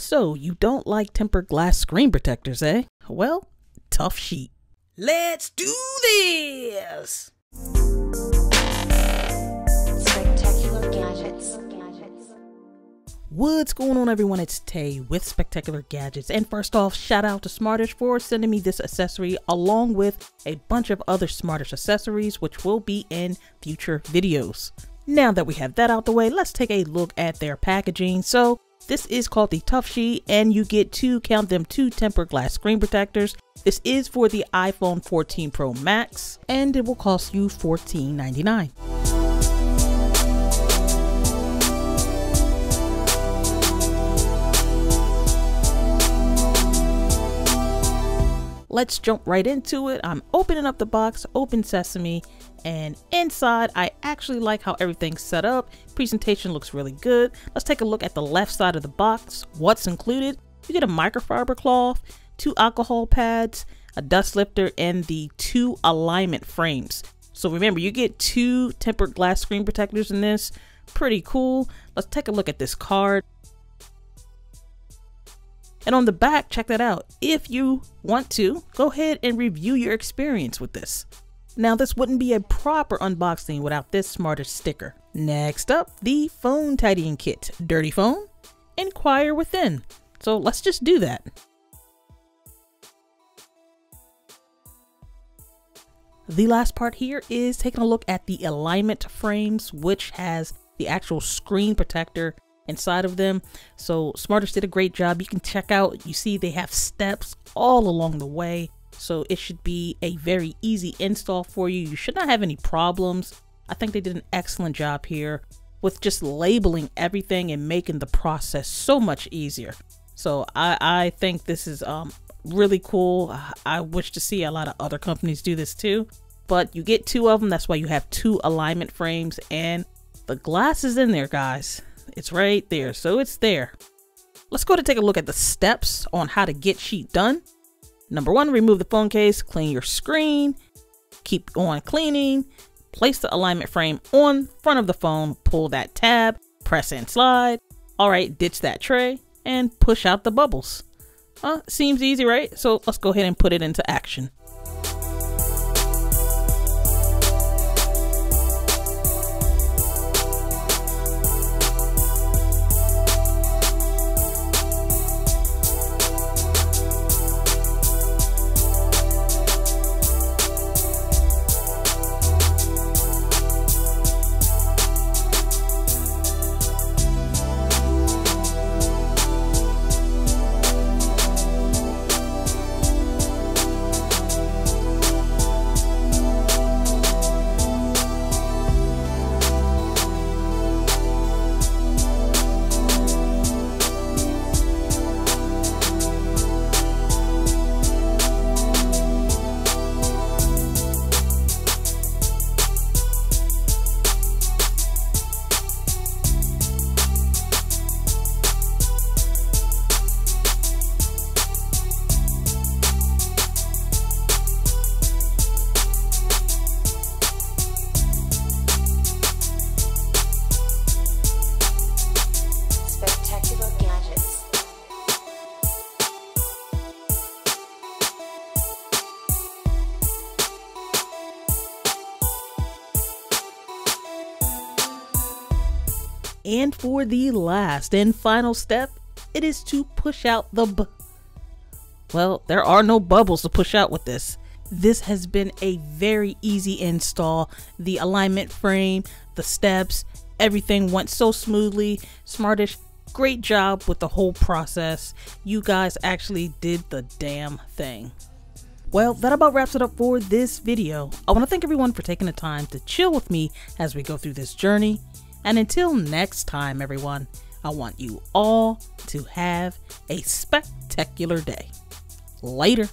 So you don't like tempered glass screen protectors, eh? Well, Tuff Sheet. Let's do this! Spectacular Gadgets. What's going on, everyone? It's Tay with Spectacular Gadgets, and first off, shout out to Smartish for sending me this accessory along with a bunch of other Smartish accessories which will be in future videos. Now that we have that out the way, let's take a look at their packaging. So this is called the Tuff Sheet, and you get two tempered glass screen protectors. This is for the iPhone 14 Pro Max, and it will cost you $14.99. Let's jump right into it. I'm opening up the box, open sesame, and inside I actually like how everything's set up. Presentation looks really good. Let's take a look at the left side of the box. What's included? You get a microfiber cloth, 2 alcohol pads, a dust lifter, and the 2 alignment frames. So remember, you get 2 tempered glass screen protectors in this. Pretty cool. Let's take a look at this card. And on the back, check that out. If you want to, go ahead and review your experience with this. Now, this wouldn't be a proper unboxing without this Smartish sticker. Next up, the phone tidying kit. Dirty phone, inquire within. So let's just do that. The last part here is taking a look at the alignment frames, which has the actual screen protector inside of them. So Smartish did a great job. You can check out, you see they have steps all along the way, so it should be a very easy install for you. You should not have any problems. I think they did an excellent job here with just labeling everything and making the process so much easier. So I think this is really cool. I wish to see a lot of other companies do this too, but you get 2 of them. That's why you have 2 alignment frames, and the glass is in there, guys. It's right there, so it's there. Let's go to take a look at the steps on how to get sheet done. Number 1, remove the phone case, clean your screen, keep on cleaning, place the alignment frame on front of the phone, pull that tab, press and slide. All right, ditch that tray and push out the bubbles. Seems easy, right? So let's go ahead and put it into action. And for the last and final step, it is to push out the well, there are no bubbles to push out with this. This has been a very easy install. The alignment frame, the steps, everything went so smoothly. Smartish, great job with the whole process. You guys actually did the damn thing. Well, that about wraps it up for this video. I want to thank everyone for taking the time to chill with me as we go through this journey. And until next time, everyone, I want you all to have a spectacular day. Later.